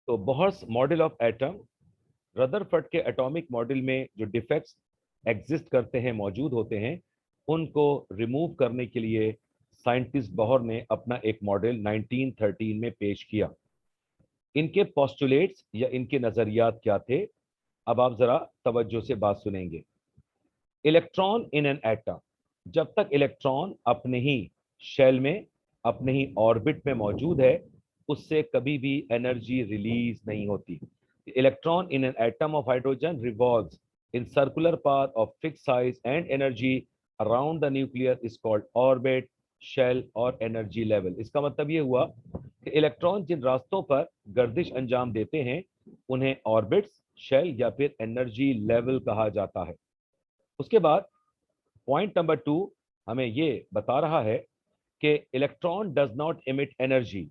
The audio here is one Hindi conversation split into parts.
तो Bohr's model of atom, Rutherford के एटॉमिक मॉडल में जो डिफेक्ट्स एग्जिस्ट करते हैं, मौजूद होते हैं, उनको रिमूव करने के लिए साइंटिस्ट बोहर ने अपना एक मॉडल 1913 में पेश किया। इनके पोस्टुलेट्स या इनके नजरियात क्या थे, अब आप जरा तवज्जो से बात सुनेंगे। इलेक्ट्रॉन इन एन एटम, जब तक इलेक्ट्रॉन अपने ही शेल में, अपने ही ऑर्बिट में मौजूद है, उससे कभी भी एनर्जी रिलीज नहीं होती। Electron in an atom of hydrogen revolves in circular path of fix size and energy around the nuclear is called orbit, shell और एनर्जी लेवल। इसका मतलब ये हुआ कि इलेक्ट्रॉन जिन रास्तों पर गर्दिश अंजाम देते हैं, उन्हें ऑर्बिट्स, शेल या फिर एनर्जी लेवल कहा जाता है। उसके बाद पॉइंट नंबर 2 हमें ये बता रहा है कि electron does not emit energy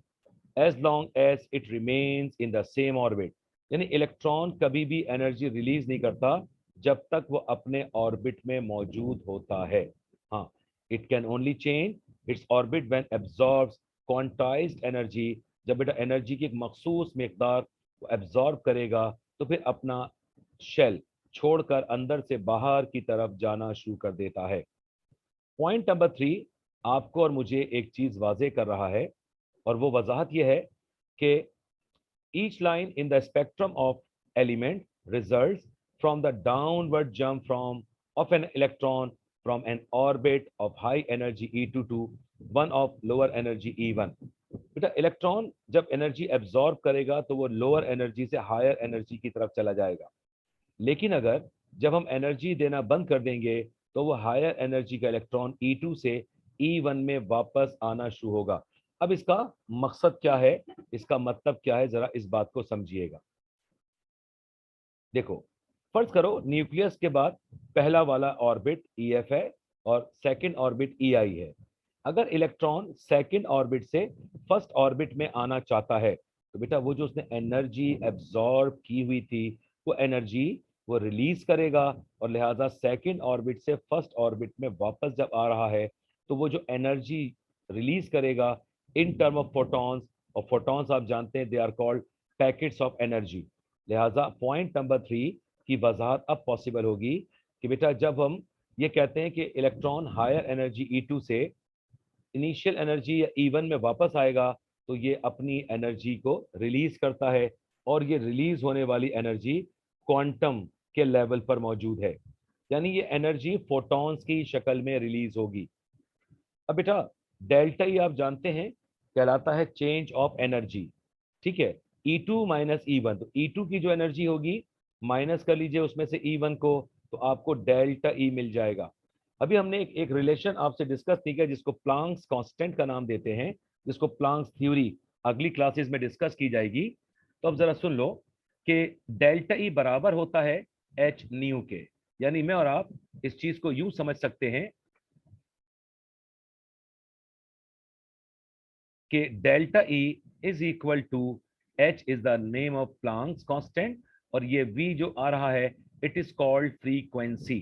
as long as it remains in the same orbit. यानी इलेक्ट्रॉन कभी भी एनर्जी रिलीज नहीं करता जब तक वो अपने ऑर्बिट में मौजूद होता है। हाँ, it can only change its orbit when absorbs quantized energy. जब बेटा एनर्जी की एक मखसूस मिकदार वो एब्जॉर्ब करेगा, तो फिर अपना शेल छोड़कर अंदर से बाहर की तरफ जाना शुरू कर देता है। पॉइंट नंबर 3 आपको और मुझे एक चीज वाजे कर रहा है, और वो वजाहत यह है कि each line in the spectrum of element results from the downward jump from of an electron from an orbit of high energy E2 to one of lower energy E1। बेटा इलेक्ट्रॉन जब एनर्जी एब्जॉर्ब करेगा तो वो लोअर एनर्जी से हायर एनर्जी की तरफ चला जाएगा, लेकिन अगर जब हम एनर्जी देना बंद कर देंगे तो वो हायर एनर्जी का इलेक्ट्रॉन E2 से E1 में वापस आना शुरू होगा। अब इसका मकसद क्या है, इसका मतलब क्या है, जरा इस बात को समझिएगा। देखो, फर्ज करो न्यूक्लियस के बाद पहला वाला ऑर्बिट EF है और सेकंड ऑर्बिट EI है। अगर इलेक्ट्रॉन सेकंड ऑर्बिट से फर्स्ट ऑर्बिट में आना चाहता है, तो बेटा वो जो उसने एनर्जी एब्जॉर्ब की हुई थी, वो एनर्जी वो रिलीज करेगा, और लिहाजा सेकंड ऑर्बिट से फर्स्ट ऑर्बिट में वापस जब आ रहा है, तो वो जो एनर्जी रिलीज करेगा इन टर्म ऑफ फोटॉन्स, और फोटॉन्स आप जानते हैं they are called packets of energy. लिहाजा पॉइंट नंबर 3 की वजाहत अब पॉसिबल होगी कि बेटा जब हम ये कहते हैं कि इलेक्ट्रॉन हायर एनर्जी E2 से इनिशियल एनर्जी या E1 में वापस आएगा, तो ये अपनी एनर्जी को रिलीज करता है, और ये रिलीज होने वाली एनर्जी क्वांटम के लेवल पर मौजूद है। यानी ये एनर्जी फोटॉन्स की शक्ल में रिलीज होगी। अब बेटा डेल्टा ई आप जानते हैं कहलाता है चेंज ऑफ एनर्जी, ठीक है। E2 माइनस E1, तो E2 की जो एनर्जी होगी माइनस कर लीजिए उसमें से E1 को, तो आपको डेल्टा ई मिल जाएगा। अभी हमने एक रिलेशन आपसे डिस्कस नहीं किया जिसको प्लांक्स कांस्टेंट का नाम देते हैं, जिसको प्लांक्स थ्योरी अगली क्लासेस में डिस्कस की जाएगी। तो अब जरा सुन लो कि डेल्टा ई बराबर होता है एच न्यू के। यानी मैं और आप इस चीज को यूं समझ सकते हैं कि delta E is equal to H is the name of Planck's constant, और ये वी जो आ रहा है इट इज कॉल्ड फ्रीक्वेंसी।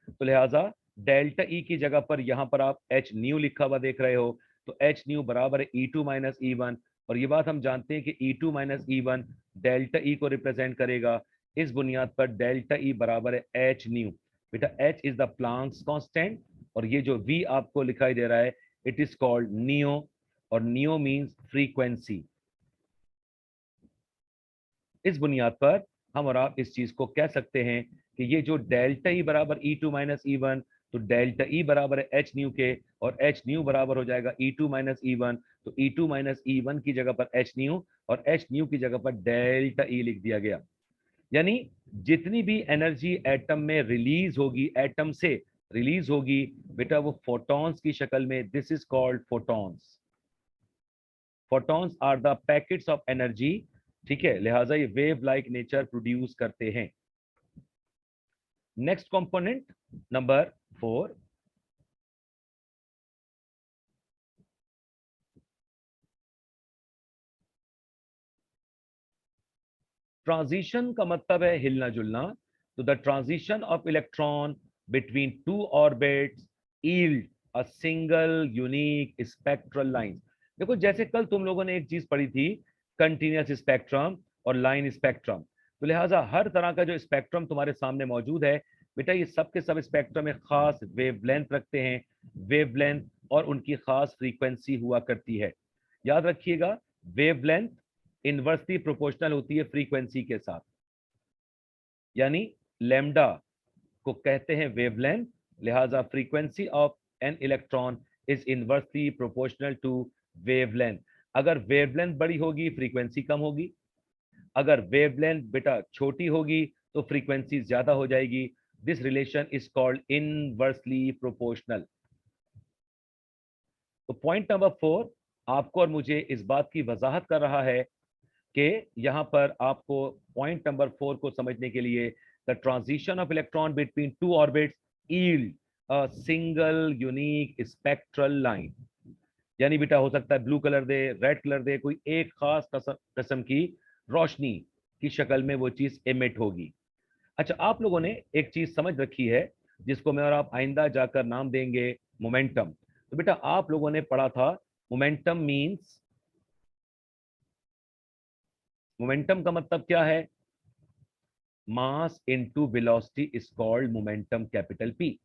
तो लिहाजा डेल्टा ई की जगह पर यहां पर आप एच न्यू लिखा हुआ देख रहे हो, तो एच न्यू बराबर है E2 माइनस E1, और ये बात हम जानते हैं कि E2 minus E1 delta E को रिप्रेजेंट करेगा। इस बुनियाद पर डेल्टा ई बराबर है एच न्यू। बेटा H is the Planck's constant, और ये जो वी आपको लिखाई दे रहा है इट इज कॉल्ड नियो, और नियो मींस फ्रीक्वेंसी। इस बुनियाद पर हम और आप इस चीज को कह सकते हैं कि ये जो डेल्टा ई बराबर E2 माइनस E1, तो डेल्टा ई बराबर है एच न्यू के, और एच न्यू बराबर हो जाएगा E2 माइनस E1, तो E2 माइनस E1 की जगह पर एच न्यू, और एच न्यू की जगह पर डेल्टा ई लिख दिया गया। यानी जितनी भी एनर्जी एटम में रिलीज होगी, एटम से रिलीज होगी, बेटा वो फोटॉन्स की शक्ल में, this is called photons. Photons are the packets of energy, ठीक है। लिहाजा ये वेव लाइक नेचर प्रोड्यूस करते हैं। नेक्स्ट कंपोनेंट नंबर 4, ट्रांजिशन का मतलब है हिलना जुलना। तो the transition of electron between two orbits yield a single unique spectral line. देखो जैसे कल तुम लोगों ने एक चीज पढ़ी थी, कंटिन्यूअस स्पेक्ट्रम, और लाइन स्पेक्ट्रम। तो लिहाजा हर तरह का जो स्पेक्ट्रम तुम्हारे सामने मौजूद है बेटा, ये सब के सब स्पेक्ट्रम एक खास वेवलेंथ रखते हैं, वेवलेंथ और उनकी खास फ्रीक्वेंसी हुआ करती है। याद रखिएगा, वेवलेंथ इनवर्सली प्रोपोर्शनल होती है फ्रीक्वेंसी के साथ, यानी लैम्डा को कहते हैं वेवलेंथ। लिहाजा frequency of an electron is inversely proportional to wavelength. अगर वेवलेंथ बड़ी होगी फ्रीक्वेंसी कम होगी, अगर वेवलेंथ बेटा छोटी होगी तो फ्रीक्वेंसी ज्यादा हो जाएगी। This relation is called inversely proportional. तो पॉइंट नंबर 4 आपको और मुझे इस बात की वजाहत कर रहा है कि यहां पर आपको पॉइंट नंबर 4 को समझने के लिए the transition of electron between two orbits yield a single unique spectral line. यानी बेटा हो सकता है ब्लू कलर दे, रेड कलर दे, कोई एक खास किस्म की रोशनी की शक्ल में वो चीज एमिट होगी। अच्छा, आप लोगों ने एक चीज समझ रखी है जिसको मैं और आप आइंदा जाकर नाम देंगे मोमेंटम। तो बेटा आप लोगों ने पढ़ा था मोमेंटम मींस, मोमेंटम का मतलब क्या है? Mass into velocity is called momentum, capital P.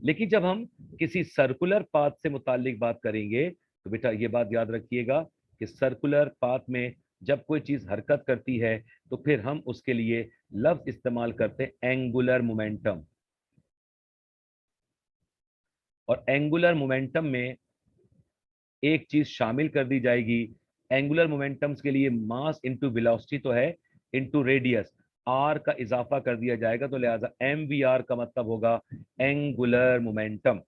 लेकिन जब हम किसी सर्कुलर पाथ से मुतालिक बात करेंगे तो बेटा ये बात याद रखिएगा कि सर्कुलर पाथ में जब कोई चीज हरकत करती है तो फिर हम उसके लिए लफ्ज इस्तेमाल करते हैं एंगुलर मोमेंटम। और एंगुलर मोमेंटम में एक चीज शामिल कर दी जाएगी। एंगुलर मोमेंटम्स के लिए मास इनटू वेलोसिटी तो है, इनटू रेडियस आर का इजाफा कर दिया जाएगा, तो लिहाजा एम वी आर का मतलब होगा एंगुलर मोमेंटम।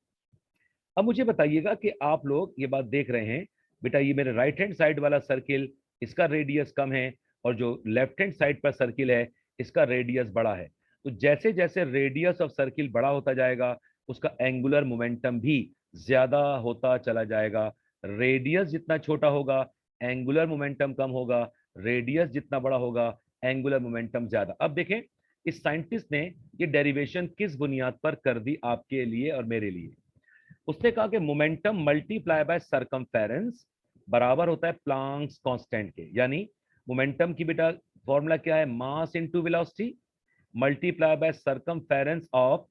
अब मुझे बताइएगा कि आप लोग ये बात देख रहे हैं बेटा, ये मेरे राइट हैंड साइड वाला सर्किल इसका रेडियस कम है और जो लेफ्ट हैंड साइड पर सर्किल है इसका रेडियस बड़ा है। तो जैसे जैसे रेडियस ऑफ सर्किल बड़ा होता जाएगा उसका एंगुलर मोमेंटम भी ज्यादा होता चला जाएगा। रेडियस जितना छोटा होगा एंगुलर मोमेंटम कम होगा, रेडियस जितना बड़ा होगा एंगुलर मोमेंटम ज्यादा। अब देखें इस साइंटिस्ट ने ये डेरिवेशन किस बुनियाद पर कर दी आपके लिए और मेरे लिए। उसने कहा कि मोमेंटम मल्टीप्लाई बाय सरकमफेरेंस बराबर होता है प्लांक्स कांस्टेंट के। यानी मोमेंटम की बेटा फॉर्मूला क्या है? Mass into velocity multiply by circumference of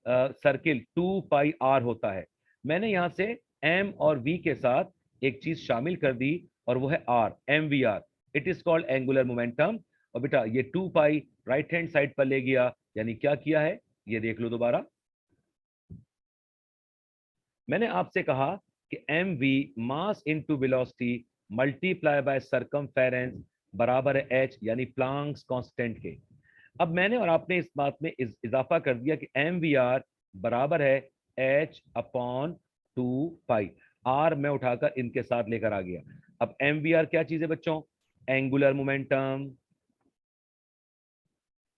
circle 2 pi R होता है। मैंने यहां से एम और वी के साथ एक चीज शामिल कर दी और वो है R, M V R. It is called angular momentum. और बेटा ये 2 पाई राइट हैंड साइड पर ले गया, यानी क्या किया है ये देख लो दोबारा। मैंने आपसे कहा कि M V mass into velocity multiply by circumference बराबर है एच, यानी प्लांक्स कांस्टेंट के। अब मैंने और आपने इस बात में इजाफा कर दिया कि एम वी आर बराबर है एच अपॉन 2 पाई। आर मैं उठाकर इनके साथ लेकर आ गया। अब एम वी आर क्या चीज है बच्चों? Angular momentum.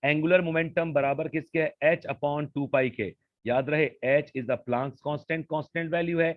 एंगुलर मोमेंटम बराबर किसके है? एच अपॉन 2 पाई के। याद रहे H is the Planck's constant, constant value है,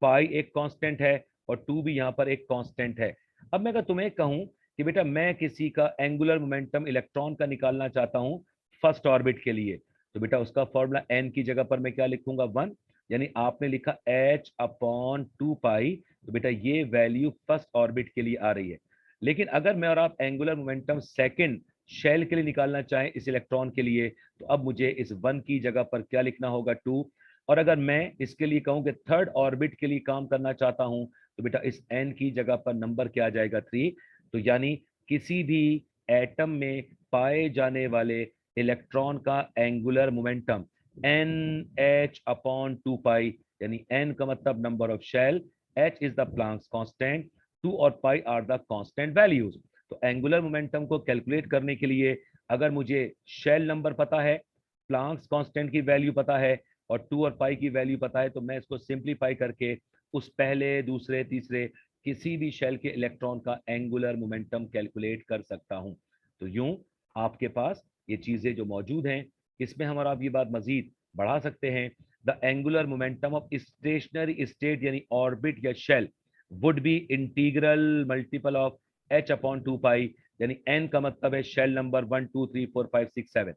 पाई एक कांस्टेंट है और 2 भी यहां पर एक कांस्टेंट है। अब मैं अगर तुम्हें कहूं कि बेटा मैं किसी का एंगुलर मोमेंटम इलेक्ट्रॉन का निकालना चाहता हूं फर्स्ट ऑर्बिट के लिए, तो बेटा उसका फॉर्मूला एन की जगह पर मैं क्या लिखूंगा? 1। यानी आपने लिखा एच अपॉन 2 पाई, तो बेटा ये वैल्यू फर्स्ट ऑर्बिट के लिए आ रही है। लेकिन अगर मैं और आप एंगुलर मोमेंटम सेकंड शेल के लिए निकालना चाहें इस इलेक्ट्रॉन के लिए, तो अब मुझे इस 1 की जगह पर क्या लिखना होगा? 2। और अगर मैं इसके लिए कहूं कि थर्ड ऑर्बिट के लिए काम करना चाहता हूं, तो बेटा इस एन की जगह पर नंबर क्या आ जाएगा? 3। तो यानी किसी भी एटम में पाए जाने वाले इलेक्ट्रॉन का angular momentum N H upon 2 pi, यानी एन का मतलब number of shell, H is the Planck's constant, 2 और pi R the constant values. तो एंगुलर मोमेंटम को कैलकुलेट करने के लिए अगर मुझे शेल नंबर पता है, प्लांक्स कांस्टेंट की वैल्यू पता है और 2 और पाई की वैल्यू पता है, तो मैं इसको सिंप्लीफाई करके उस पहले दूसरे तीसरे किसी भी शेल के इलेक्ट्रॉन का एंगुलर मोमेंटम कैलकुलेट कर सकता हूं। तो यूं आपके पास ये चीजें जो मौजूद हैं, इसमें हम और आप ये बात मजीद बढ़ा सकते हैं। The angular momentum of stationary state यानी ऑर्बिट या shell would be integral multiple of H upon 2 pi, यानी एन का मतलब है शेल नंबर 1 2 3 4 5 6 7।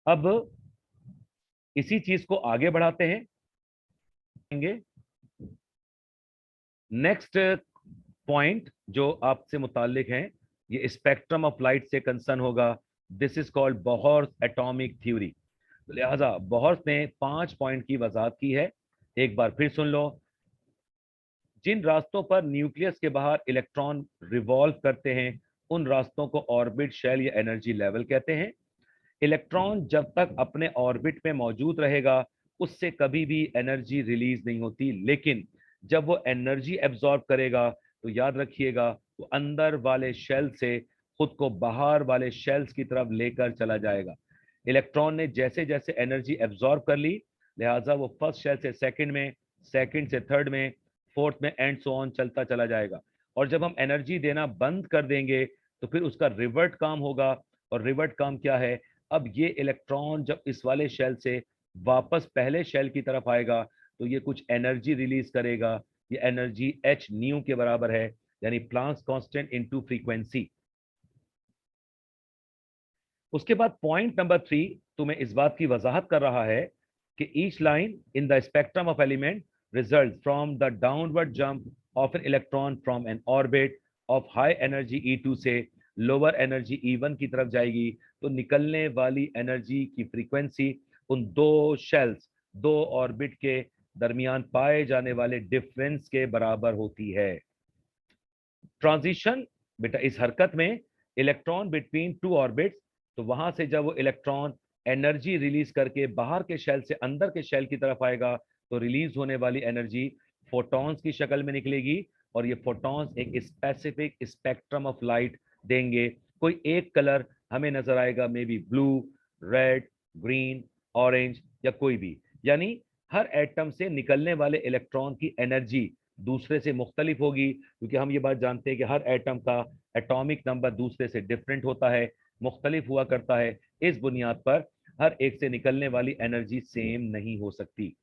अब इसी चीज को आगे बढ़ाते हैं नेक्स्ट पॉइंट जो आपसे मुताल्लिक है, ये स्पेक्ट्रम ऑफ लाइट से कंसर्न होगा। This is called Bohr's atomic theory. लिहाजा बोहर्स ने 5 पॉइंट की वजाहत की है। एक बार फिर सुन लो। जिन रास्तों पर न्यूक्लियस के बाहर इलेक्ट्रॉन रिवॉल्व करते हैं, उन रास्तों को ऑर्बिट, शेल या एनर्जी लेवल कहते हैं। इलेक्ट्रॉन जब तक अपने ऑर्बिट में मौजूद रहेगा, उससे कभी भी एनर्जी रिलीज नहीं होती, लेकिन जब वो एनर्जी एब्जॉर्ब करेगा तो याद रखिएगा वो अंदर वाले शेल से खुद को बाहर वाले शेल्स की तरफ लेकर चला जाएगा। इलेक्ट्रॉन ने जैसे जैसे एनर्जी एब्जॉर्ब कर ली, लिहाजा वो फर्स्ट शेल से सेकंड में, सेकंड से थर्ड में, फोर्थ में एंड सो ऑन चलता चला जाएगा। और जब हम एनर्जी देना बंद कर देंगे तो फिर उसका रिवर्ट काम होगा। और रिवर्ट काम क्या है? अब ये इलेक्ट्रॉन जब इस वाले शेल से वापस पहले शेल की तरफ आएगा तो ये कुछ एनर्जी रिलीज करेगा। ये एनर्जी एच न्यू के बराबर है, यानी प्लांक्स कांस्टेंट इनटू फ्रीक्वेंसी। उसके बाद पॉइंट नंबर 3 तुम्हें इस बात की वजाहत कर रहा है कि each line in the spectrum of element result from the downward jump of an electron from an orbit of high energy E2 से लोअर एनर्जी E1 की तरफ जाएगी। तो निकलने वाली एनर्जी की फ्रीक्वेंसी उन दो शेल्स, दो ऑर्बिट के दरमियान पाए जाने वाले डिफरेंस के बराबर होती है। ट्रांजिशन बेटा, इस हरकत में इलेक्ट्रॉन बिटवीन टू ऑर्बिट्स, तो वहां से जब वो इलेक्ट्रॉन एनर्जी रिलीज करके बाहर के शेल से अंदर के शेल की तरफ आएगा तो रिलीज होने वाली एनर्जी फोटॉन्स की शक्ल में निकलेगी। और ये फोटॉन्स एक स्पेसिफिक स्पेक्ट्रम ऑफ लाइट देंगे। कोई एक कलर हमें नजर आएगा, may be blue, red, green, orange या कोई भी। यानी हर एटम से निकलने वाले इलेक्ट्रॉन की एनर्जी दूसरे से मुख्तलिफ होगी, क्योंकि हम ये बात जानते हैं कि हर एटम का एटॉमिक नंबर दूसरे से डिफरेंट होता है, मुख्तलिफ हुआ करता है। इस बुनियाद पर हर एक से निकलने वाली एनर्जी सेम नहीं हो सकती।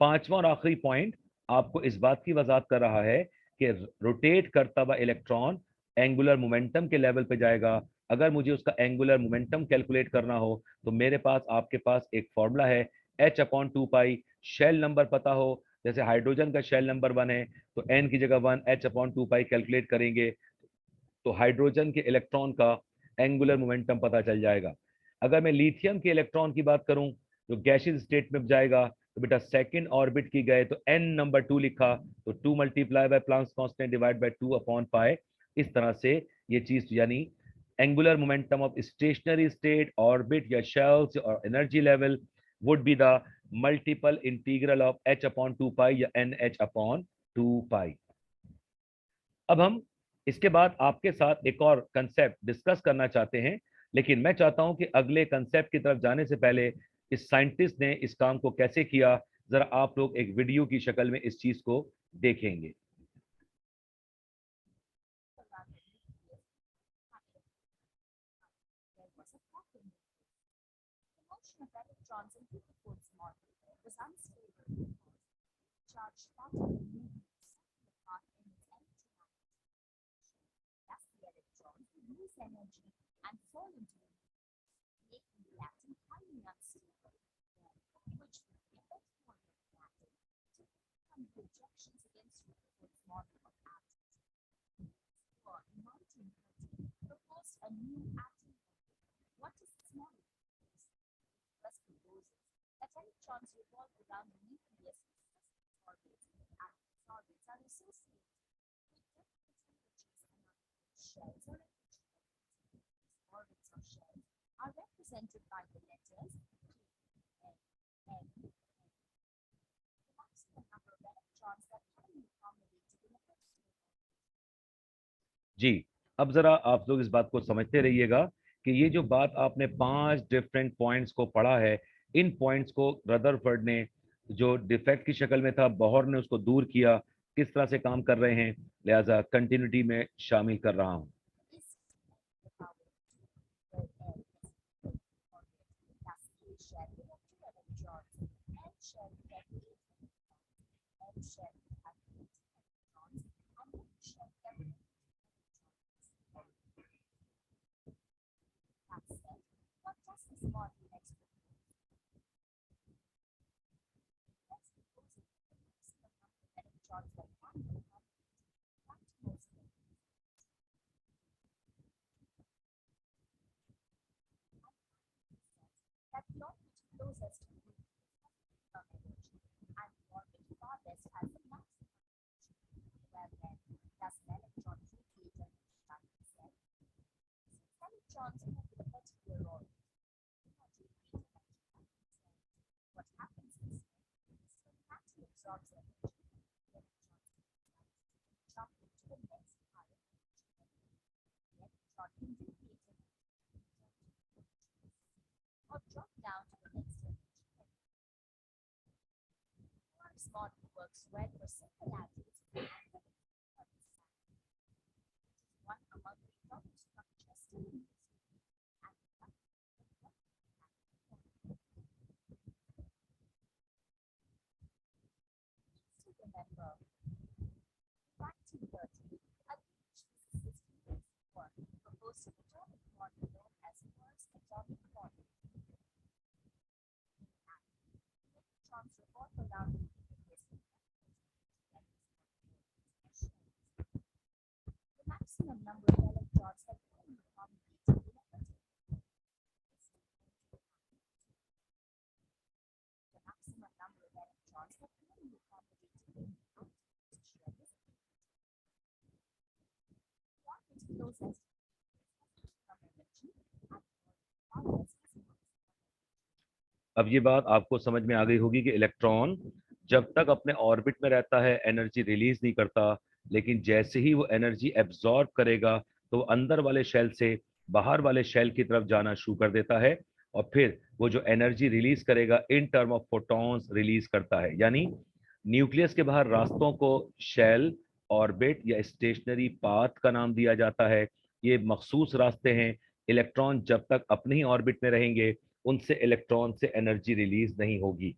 पांचवा और आखिरी पॉइंट आपको इस बात की वजाहत कर रहा है कि रोटेट करता हुआ इलेक्ट्रॉन एंगुलर मोमेंटम के लेवल पे जाएगा। अगर मुझे उसका एंगुलर मोमेंटम कैलकुलेट करना हो तो मेरे पास, आपके पास एक फॉर्मूला है, h/2 पाई। शेल नंबर पता हो, जैसे हाइड्रोजन का शेल नंबर 1 है तो n की जगह 1, h/2 पाई कैलकुलेट करेंगे तो हाइड्रोजन के इलेक्ट्रॉन का एंगुलर मोमेंटम पता चल जाएगा। अगर मैं लिथियम के इलेक्ट्रॉन की बात करूं जो गैसियस स्टेट में जाएगा, तो बेटा सेकंड ऑर्बिट की गए तो n नंबर 2 लिखा, तो 2 multiply by Planck's constant divide by 2/पाई। इस तरह से ये चीज, यानी angular momentum of stationary state, orbit या शेल्स और energy level would be the multiple integral of h/2 pi या NH/2 पाई। अब हम इसके बाद आपके साथ एक और कंसेप्ट डिस्कस करना चाहते हैं, लेकिन मैं चाहता हूं कि अगले कंसेप्ट की तरफ जाने से पहले इस साइंटिस्ट ने इस काम को कैसे किया, जरा आप लोग एक वीडियो की शक्ल में इस चीज को देखेंगे। Energy and fall into the making the atom highly unstable, which would affect model of the atom to become projections against Rutherford's model of atoms. For in 1913 proposed a new atom model. What is this model? First proposes that electrons revolve around the nucleus of orbits, and orbits are associated with different temperatures among shells or orbits of shells are represented by the letters K, N, M, N. The maximum number of electrons that can be accommodated in a fixed जी, अब जरा आप लोग इस बात को समझते रहिएगा कि ये जो बात आपने 5 डिफरेंट पॉइंट्स को पढ़ा है, इन पॉइंट्स को रदरफोर्ड ने जो डिफेक्ट की शक्ल में था, बोहर ने उसको दूर किया, किस तरह से काम कर रहे हैं, लिहाजा कंटिन्यूटी में शामिल कर रहा हूं। electrons that can be most that the orbit closest to the energy and the orbit farthest has the maximum energy. Well then, does an electron radiate energy back to itself? Since electrons move with a particular orbit, they cannot radiate energy back to themselves. What happens is, the gravity absorbs energy, the electrons jump into the next higher energy level. The electron can radiate energy or drop down to the next energy level. Quark's model works well for simple atoms and one among the atomic structures still in use and to remember, 1930, a British physicist Niels Bohr proposed an atomic model known as Bohr's atomic model. Electrons revolve around the nucleus in the maximum number of electrons that can be accommodated in a particular the maximum number of electrons that can be accommodated in the shell is orbit closest from energy and farthest is अब ये बात आपको समझ में आ गई होगी कि इलेक्ट्रॉन जब तक अपने ऑर्बिट में रहता है एनर्जी रिलीज नहीं करता, लेकिन जैसे ही वो एनर्जी एब्जॉर्ब करेगा तो अंदर वाले शेल से बाहर वाले शेल की तरफ जाना शुरू कर देता है और फिर वो जो एनर्जी रिलीज करेगा in term of photons release करता है। यानी न्यूक्लियस के बाहर रास्तों को शेल, ऑर्बिट या स्टेशनरी पाथ का नाम दिया जाता है। ये मखसूस रास्ते हैं। इलेक्ट्रॉन जब तक अपने ही ऑर्बिट में रहेंगे उनसे इलेक्ट्रॉन से एनर्जी रिलीज नहीं होगी,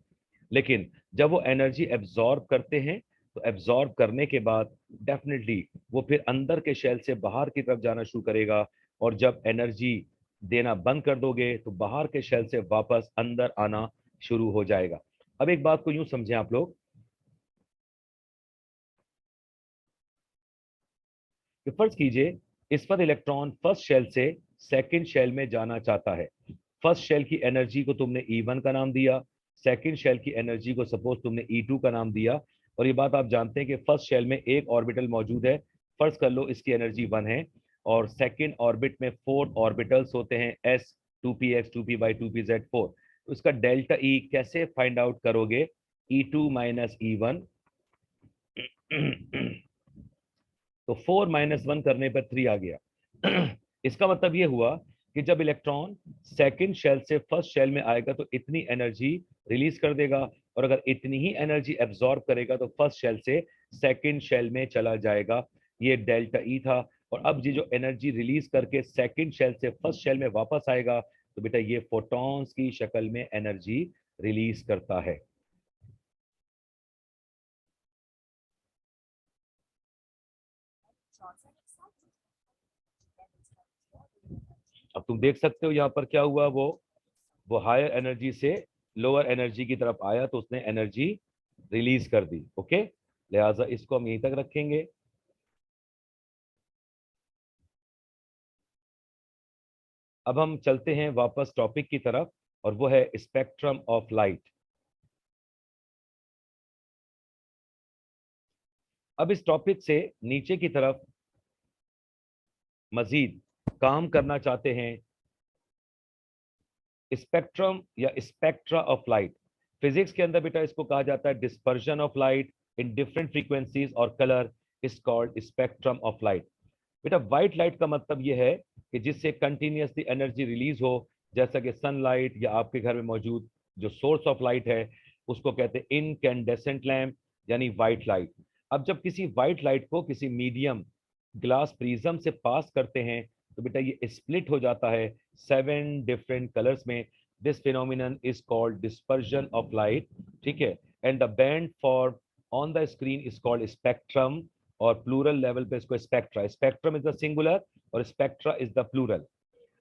लेकिन जब वो एनर्जी एब्जॉर्ब करते हैं तो एब्जॉर्ब करने के बाद डेफिनेटली वो फिर अंदर के शेल से बाहर की तरफ जाना शुरू करेगा और जब एनर्जी देना बंद कर दोगे तो बाहर के शेल से वापस अंदर आना शुरू हो जाएगा। अब एक बात को यूं समझें आप लोग कि फर्ज कीजिए इस पर इलेक्ट्रॉन फर्स्ट शेल से सेकंड शेल में जाना चाहता है। फर्स्ट शेल की एनर्जी को तुमने E1 का नाम दिया, सेकंड शेल की एनर्जी को सपोज तुमने E2 का नाम दिया, और ये बात आप जानते हैं कि फर्स्ट शेल में एक ऑर्बिटल मौजूद है, फर्ज कर लो इसकी एनर्जी 1 है, और सेकंड ऑर्बिट में 4 ऑर्बिटल्स होते हैं S 2px 2py 2pz 4। तो इसका डेल्टा E कैसे फाइंड आउट करोगे? E2 माइनस E1 तो 4 माइनस 1 करने पर 3 आ गया। इसका मतलब ये हुआ कि जब इलेक्ट्रॉन सेकंड शेल से फर्स्ट शेल में आएगा तो इतनी एनर्जी रिलीज कर देगा, और अगर इतनी ही एनर्जी एब्जॉर्ब करेगा तो फर्स्ट शेल से सेकंड शेल में चला जाएगा। ये डेल्टा ई था। और अब ये जो एनर्जी रिलीज करके सेकंड शेल से फर्स्ट शेल में वापस आएगा तो बेटा ये फोटॉन्स की शक्ल में एनर्जी रिलीज करता है। अब तुम देख सकते हो यहाँ पर क्या हुआ, वो हायर एनर्जी से लोअर एनर्जी की तरफ आया तो उसने एनर्जी रिलीज कर दी। ओके, लिहाजा इसको हम यहीं तक रखेंगे। अब हम चलते हैं वापस टॉपिक की तरफ, और वो है स्पेक्ट्रम ऑफ लाइट। अब इस टॉपिक से नीचे की तरफ मजीद काम करना चाहते हैं। स्पेक्ट्रम या स्पेक्ट्रा ऑफ लाइट, फिजिक्स के अंदर बेटा इसको कहा जाता है dispersion of light in different frequencies और colour is called spectrum of light. बेटा व्हाइट लाइट का मतलब यह है कि जिससे कंटिन्यूसली एनर्जी रिलीज हो, जैसा कि सनलाइट या आपके घर में मौजूद जो सोर्स ऑफ लाइट है उसको कहते हैं इनकैंडेसेंट लैम्प, यानी व्हाइट लाइट। अब जब किसी व्हाइट लाइट को किसी मीडियम ग्लास प्रिज्म से पास करते हैं तो बेटा ये स्प्लिट हो जाता है 7 डिफरेंट कलर्स में। This phenomenon is called dispersion of light, ठीक है। And the band for on the screen is called spectrum, और प्लूरल लेवल पे इसको spectra. Spectrum is the singular और स्पेक्ट्रा इज द प्लूरल।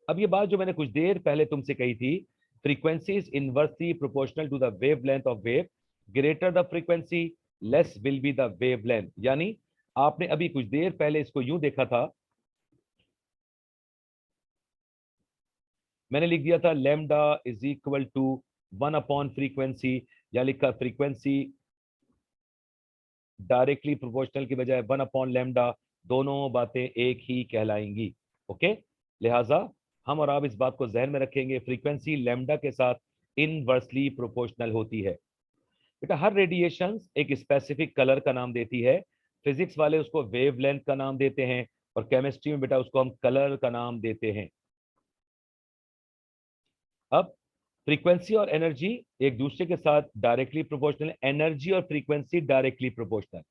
अब ये बात जो मैंने कुछ देर पहले तुमसे कही थी, frequency is inversely proportional to the wavelength of wave. Greater the frequency less will be the wavelength. यानी आपने अभी कुछ देर पहले इसको यूं देखा था, मैंने लिख दिया था लैम्डा इज इक्वल टू 1/फ्रीक्वेंसी, या लिखा फ्रीक्वेंसी डायरेक्टली प्रोपोर्शनल की बजाय 1/लैम्डा, दोनों बातें एक ही कहलाएंगी। ओके, लिहाजा हम और आप इस बात को जहन में रखेंगे, फ्रीक्वेंसी लैम्डा के साथ इनवर्सली प्रोपोर्शनल होती है। बेटा हर रेडिएशन एक स्पेसिफिक कलर का नाम देती है। फिजिक्स वाले उसको वेवलेंथ का नाम देते हैं, और केमिस्ट्री में बेटा उसको हम कलर का नाम देते हैं। अब फ्रीक्वेंसी और एनर्जी एक दूसरे के साथ डायरेक्टली प्रोपोर्शनल है। एनर्जी और फ्रीक्वेंसी डायरेक्टली प्रोपोर्शनल।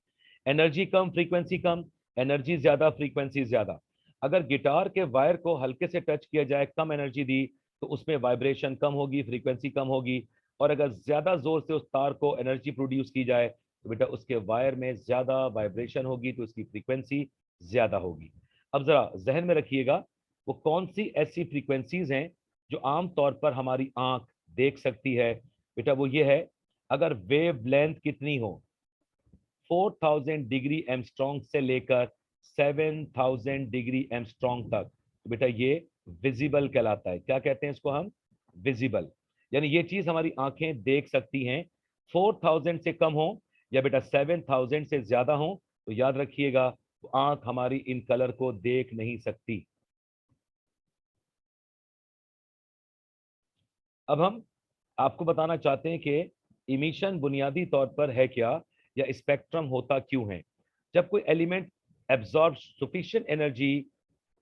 एनर्जी कम फ्रीक्वेंसी कम, एनर्जी ज्यादा फ्रीक्वेंसी ज्यादा। अगर गिटार के वायर को हल्के से टच किया जाए, कम एनर्जी दी, तो उसमें वाइब्रेशन कम होगी, फ्रीक्वेंसी कम होगी। और अगर ज्यादा जोर से उस तार को एनर्जी प्रोड्यूस की जाए, तो बेटा उसके वायर में ज्यादा वाइब्रेशन होगी, तो उसकी फ्रीक्वेंसी ज्यादा होगी। अब जरा जहन में रखिएगा, वो कौन सी ऐसी फ्रीक्वेंसीज हैं जो आमतौर पर हमारी आंख देख सकती है। बेटा वो ये है, अगर वेव लेंथ कितनी हो, 4000 डिग्री एमस्ट्रॉन्ग से लेकर 7000 डिग्री एमस्ट्रॉन्ग तक, तो बेटा ये विजिबल कहलाता है। क्या कहते हैं इसको हम? विजिबल। यानी ये चीज हमारी आंखें देख सकती हैं। 4000 से कम हो या बेटा 7000 से ज्यादा हो, तो याद रखिएगा, तो आंख हमारी इन कलर को देख नहीं सकती। अब हम आपको बताना चाहते हैं कि इमिशन बुनियादी तौर पर है क्या, या स्पेक्ट्रम होता क्यों है। जब कोई element absorb sufficient energy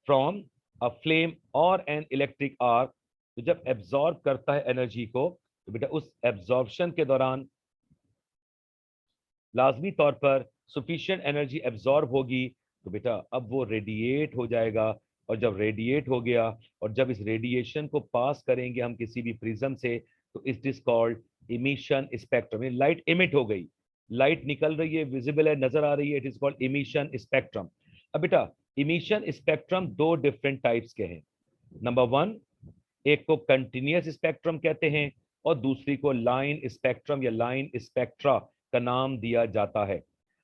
from a flame और एन इलेक्ट्रिक आर्क, तो जब एब्जॉर्ब करता है एनर्जी को, तो बेटा उस एब्जॉर्प्शन के दौरान लाजमी तौर पर सफिशिएंट एनर्जी एब्जॉर्ब होगी, तो बेटा अब वो रेडिएट हो जाएगा। और जब रेडिएट हो गया, और जब इस रेडिएशन को पास करेंगे हम किसी भी प्रिज्म से, तो it is called emission spectrum. Light emit हो गई, लाइट निकल रही है, विजिबल है, नजर आ रही है, it is called emission spectrum. अब बेटा इमिशन स्पेक्ट्रम दो डिफरेंट टाइप्स के हैं। नंबर वन, एक को कंटिन्यूअस स्पेक्ट्रम कहते हैं, और दूसरी को लाइन स्पेक्ट्रम या लाइन स्पेक्ट्रा का नाम दिया जाता है।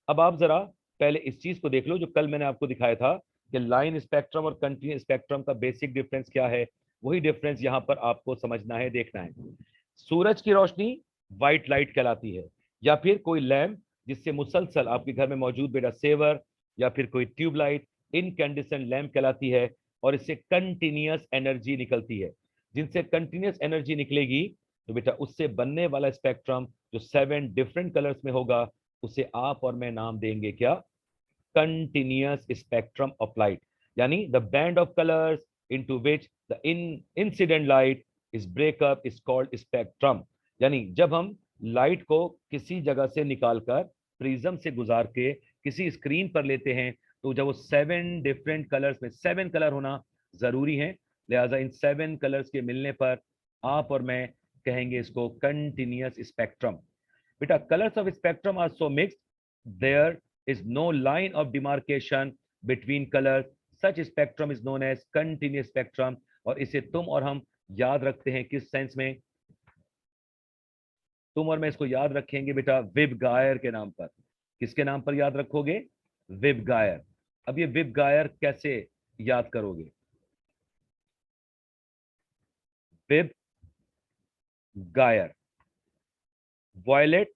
अब आप जरा पहले इस चीज को देख लो, जो कल मैंने आपको दिखाया था कि लाइन स्पेक्ट्रम और कंटिन्यूअस स्पेक्ट्रम का बेसिक डिफरेंस क्या है। वही डिफरेंस यहां पर आपको समझना है, देखना है। सूरज की रोशनी व्हाइट लाइट कहलाती है, या फिर कोई लैम्प जिससे मुसलसल आपके घर में मौजूद बेटा सेवर, या फिर कोई ट्यूबलाइट इनकैंडिसेंट लैम्प कहलाती है, और इससे कंटिन्यूअस एनर्जी निकलती है। जिनसे कंटिन्यूअस एनर्जी निकलेगी, तो बेटा उससे बनने वाला स्पेक्ट्रम जो 7 डिफरेंट कलर्स में होगा, उसे आप और मैं नाम देंगे क्या? Continuous spectrum of light. यानी the band of colours into which the incident light is break up is called spectrum. यानी जब हम लाइट को किसी जगह से निकालकर प्रिज्म से गुजार के किसी स्क्रीन पर लेते हैं, तो जब वो 7 डिफरेंट कलर्स में, 7 कलर होना जरूरी है, लिहाजा इन 7 कलर्स के मिलने पर आप और मैं कहेंगे इसको कंटिन्यूअस स्पेक्ट्रम। बेटा colours of spectrum are so mixed, there is no line of demarcation between colors, such spectrum is known as continuous spectrum। और इसे तुम और हम याद रखते हैं किस सेंस में? तुम और मैं इसको याद रखेंगे बेटा विब गायर के नाम पर। किसके नाम पर याद रखोगे? विब गायर। अब ये विब गायर कैसे याद करोगे? VIBGYOR, violet,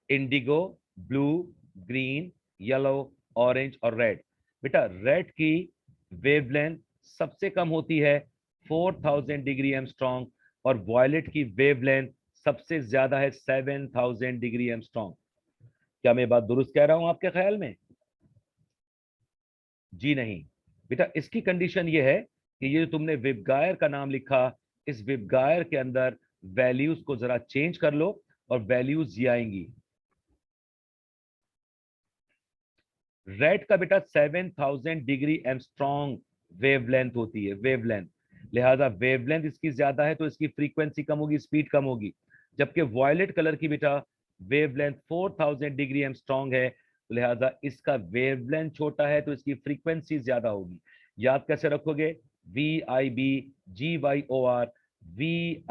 indigo, blue, green, yellow, orange और रेड। बेटा रेड की वेवलेंथ सबसे कम होती है 4000 डिग्री एमस्ट्रॉन्ग, और वॉयलेट की वेवलेंथ सबसे ज्यादा है 7000 डिग्री एमस्ट्रॉन्ग। क्या मैं बात दुरुस्त कह रहा हूं आपके ख्याल में? जी नहीं बेटा, इसकी कंडीशन ये है कि ये जो तुमने विबगायर का नाम लिखा, इस विबगायर के अंदर वैल्यूज को जरा चेंज कर लो, और वैल्यूज ये आएंगी। रेड का बेटा 7000 डिग्री एमस्ट्रॉन्ग वेवलेंथ होती है, वेवलेंथ। लिहाजा वेवलेंथ इसकी ज्यादा है, तो इसकी फ्रीक्वेंसी कम होगी, स्पीड कम होगी। जबकि वॉयलेट कलर की बेटा वेवलेंथ 4000 डिग्री एमस्ट्रॉन्ग है, तो लिहाजा इसका वेवलेंथ छोटा है, तो इसकी फ्रीक्वेंसी ज्यादा होगी। याद कैसे रखोगे? VIBGYOR, VIBGYOR,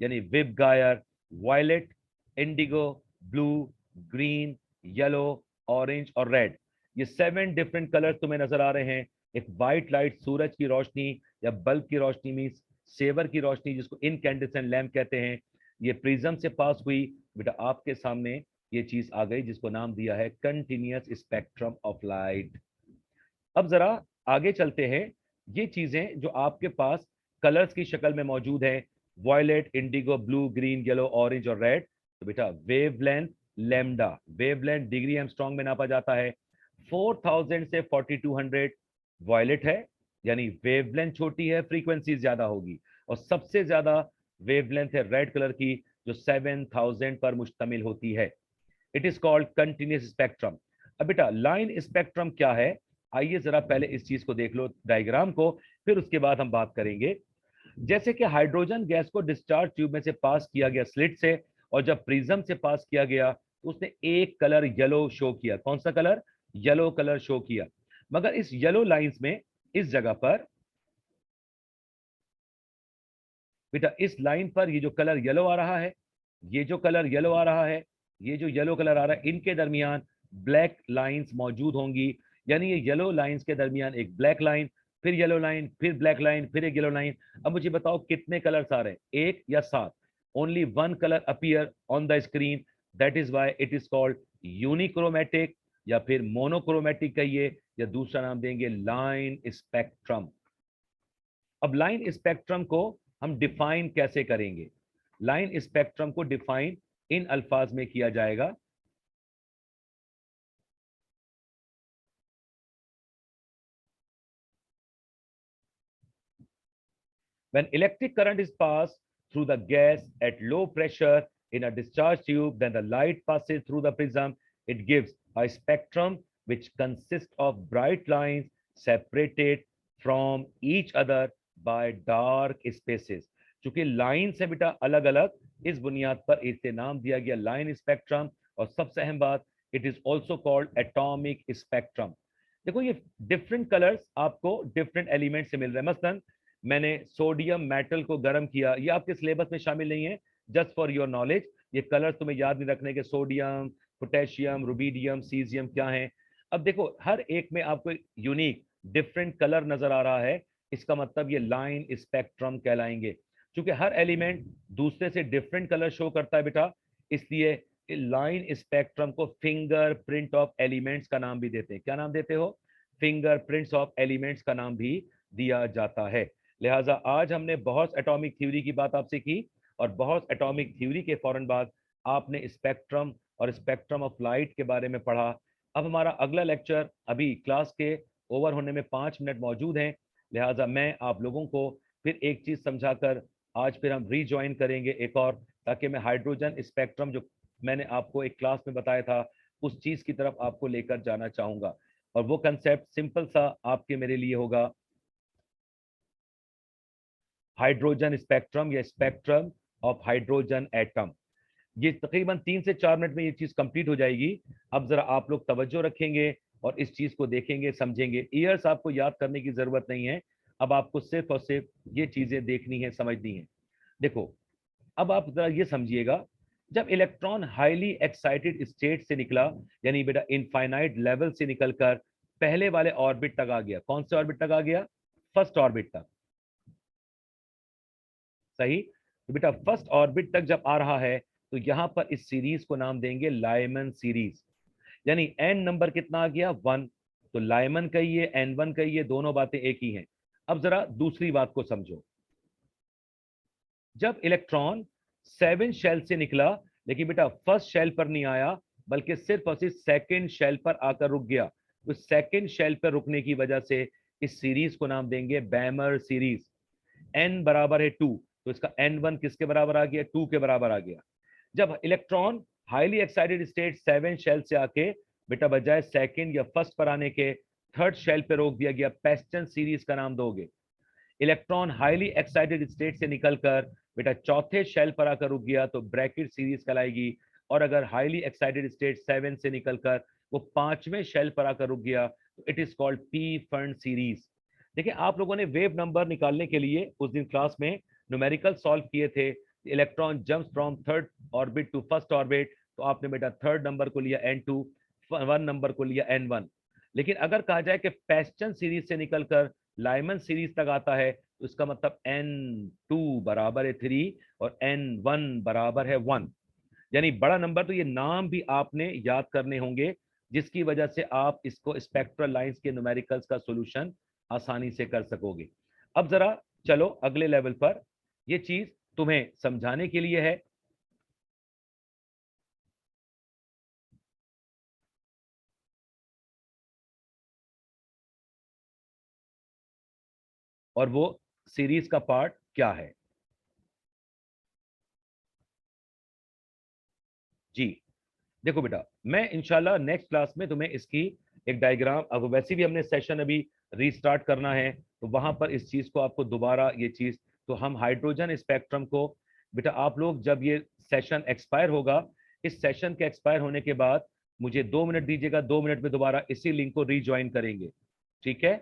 यानी VIBGYOR, violet, indigo, blue, green, yellow, orange और रेड। ये 7 डिफरेंट कलर्स तुम्हें नजर आ रहे हैं। एक व्हाइट लाइट, सूरज की रोशनी या बल्ब की रोशनी में सेवर की रोशनी, जिसको इनकैंडेसेंट लैम्प कहते हैं, ये प्रिज्म से पास हुई। बेटा आपके सामने ये चीज आ गई जिसको नाम दिया है कंटिन्यूअस स्पेक्ट्रम ऑफ लाइट। अब जरा आगे चलते हैं। ये चीजें जो आपके पास कलर्स की शक्ल में मौजूद है, violet, indigo, blue, green, yellow, orange और रेड, तो बेटा wavelength lambda, wavelength degree angstrom में नापा जाता है। 4000 से 4200 वॉयलेट है, यानी वेवलेंथ छोटी है, फ्रीक्वेंसी ज्यादा होगी। और सबसे ज्यादा वेवलेंथ है रेड कलर की, जो 7000 पर मुश्तमिल होती है। It is called continuous spectrum. अब बेटा लाइन स्पेक्ट्रम क्या है, आइए जरा पहले इस चीज को देख लो, डायग्राम को, फिर उसके बाद हम बात करेंगे। जैसे कि हाइड्रोजन गैस को डिस्चार्ज ट्यूब में से पास किया गया स्लिट से, और जब प्रिज्म से पास किया गया तो उसने एक कलर येलो शो किया। कौन सा कलर? येलो कलर शो किया। मगर इस येलो लाइंस में, इस जगह पर बेटा, इस लाइन पर ये जो कलर येलो आ रहा है, ये जो कलर येलो आ रहा है, ये जो येलो कलर आ रहा है, इनके दरमियान ब्लैक लाइंस मौजूद होंगी। यानी ये येलो लाइंस के दरमियान एक ब्लैक लाइन, फिर येलो लाइन, फिर ब्लैक लाइन, फिर एक येलो लाइन। अब मुझे बताओ कितने कलर्स आ रहे हैं, एक या 7? Only one colour appear on the screen, that is why it is called unichromatic, या फिर मोनोक्रोमेटिक कहिए, या दूसरा नाम देंगे लाइन स्पेक्ट्रम। अब लाइन स्पेक्ट्रम को हम डिफाइन कैसे करेंगे? लाइन स्पेक्ट्रम को डिफाइन इन अल्फाज में किया जाएगा। When electric current is passed through the gas at low pressure in a discharge tube, then the light passes through the prism. It gives a spectrum which consists of bright lines separated from each other by dark spaces. चूंकि लाइन से बेटा अलग अलग, इस बुनियाद पर इसे नाम दिया गया लाइन स्पेक्ट्रम। और सबसे अहम बात, it is also called atomic spectrum. देखो ये डिफरेंट कलर्स आपको डिफरेंट एलिमेंट से मिल रहे हैं। मसलन मैंने सोडियम मेटल को गर्म किया, ये आपके सिलेबस में शामिल नहीं है, जस्ट फॉर योर नॉलेज। ये कलर तुम्हें याद नहीं रखने के, सोडियम, पोटेशियम, रुबीडियम, सीजियम क्या है। अब देखो हर एक में आपको यूनिक डिफरेंट कलर नजर आ रहा है, इसका मतलब ये लाइन स्पेक्ट्रम कहलाएंगे। क्योंकि हर एलिमेंट दूसरे से डिफरेंट कलर शो करता है बेटा, इसलिए लाइन स्पेक्ट्रम को फिंगर प्रिंट ऑफ एलिमेंट्स का नाम भी देते हैं। क्या नाम देते हो? फिंगर प्रिंट्स ऑफ एलिमेंट्स का नाम भी दिया जाता है। लिहाजा आज हमने बहुत एटॉमिक थ्योरी की बात आपसे की, और बहुत एटॉमिक थ्योरी के फौरन बाद आपने स्पेक्ट्रम और स्पेक्ट्रम ऑफ लाइट के बारे में पढ़ा। अब हमारा अगला लेक्चर, अभी क्लास के ओवर होने में 5 मिनट मौजूद हैं, लिहाजा मैं आप लोगों को फिर एक चीज समझाकर आज फिर हम रीज्वाइन करेंगे एक और, ताकि मैं हाइड्रोजन स्पेक्ट्रम जो मैंने आपको एक क्लास में बताया था उस चीज की तरफ आपको लेकर जाना चाहूंगा। और वो कंसेप्ट सिंपल सा आपके मेरे लिए होगा, हाइड्रोजन स्पेक्ट्रम या स्पेक्ट्रम ऑफ हाइड्रोजन एटम। ये तकरीबन 3 से 4 मिनट में ये चीज कंप्लीट हो जाएगी। अब जरा आप लोग तवज्जो रखेंगे और इस चीज को देखेंगे, समझेंगे। ईयर्स आपको याद करने की जरूरत नहीं है, अब आपको सिर्फ और सिर्फ ये चीजें देखनी है, समझनी है। देखो अब आप जरा ये समझिएगा, जब इलेक्ट्रॉन हाईली एक्साइटेड स्टेट से निकला, यानी बेटा इनफाइनाइट लेवल से निकलकर पहले वाले ऑर्बिट तक आ गया। कौन से ऑर्बिट तक आ गया? फर्स्ट ऑर्बिट तक। सही। तो बेटा फर्स्ट ऑर्बिट तक जब आ रहा है तो यहां पर इस सीरीज को नाम देंगे लाइमन सीरीज। यानी एन नंबर कितना आ गया? 1। तो लाइमन कहिए, N1 कहिए, दोनों बातें एक ही हैं। अब जरा दूसरी बात को समझो, जब इलेक्ट्रॉन 7 शेल से निकला, लेकिन बेटा फर्स्ट शेल पर नहीं आया, बल्कि सिर्फ और सिर्फ सेकेंड शेल पर आकर रुक गया। तो सेकेंड शेल पर रुकने की वजह से इस सीरीज को नाम देंगे बैमर सीरीज। n बराबर है 2, तो इसका n1 किसके बराबर आ गया? 2 के बराबर आ गया। जब electron highly excited state 7 shell से आके बेटा बजाय सेकंड या फर्स्ट पर आने के थर्ड शेल पे रोक दिया गया, पेस्टन सीरीज का नाम दोगे। इलेक्ट्रॉन हाईली एक्साइटेड स्टेट से निकलकर बेटा चौथे शेल पर आकर रुक गया तो ब्रैकेट सीरीज कहलाएगी। और अगर हाईली एक्साइटेड स्टेट 7 से निकलकर वो 5वें शेल पर आकर रुक गया तो it is called P fund series. देखिए आप लोगों ने वेव नंबर निकालने के लिए उस दिन क्लास में न्यूमेरिकल सॉल्व किए थे। Electron jumps from third orbit to first orbit, तो आपने बेटा थर्ड नंबर को लिया N2, 1 नंबर को लिया N1। लेकिन अगर कहा जाए कि पेस्टन सीरीज से निकलकर लाइमन सीरीज तक आता है तो इसका मतलब N2 बराबर है 3 और N1 बराबर है 1। यानी बड़ा नंबर, तो ये नाम भी आपने याद करने होंगे जिसकी वजह से आप इसको स्पेक्ट्रल लाइंस के न्यूमेरिकल्स का सॉल्यूशन आसानी से कर सकोगे। अब जरा चलो अगले लेवल पर, ये चीज तुम्हें समझाने के लिए है। और वो सीरीज का पार्ट क्या है। जी देखो बेटा, मैं इंशाल्लाह नेक्स्ट क्लास में तुम्हें इसकी एक डायग्राम, अब वैसे भी हमने सेशन अभी रीस्टार्ट करना है तो वहां पर इस चीज को आपको दोबारा ये चीज, तो हम हाइड्रोजन स्पेक्ट्रम को बेटा आप लोग जब ये सेशन एक्सपायर होगा, इस सेशन के एक्सपायर होने के बाद मुझे 2 मिनट दीजिएगा, 2 मिनट में दोबारा इसी लिंक को रीज्वाइन करेंगे, ठीक है।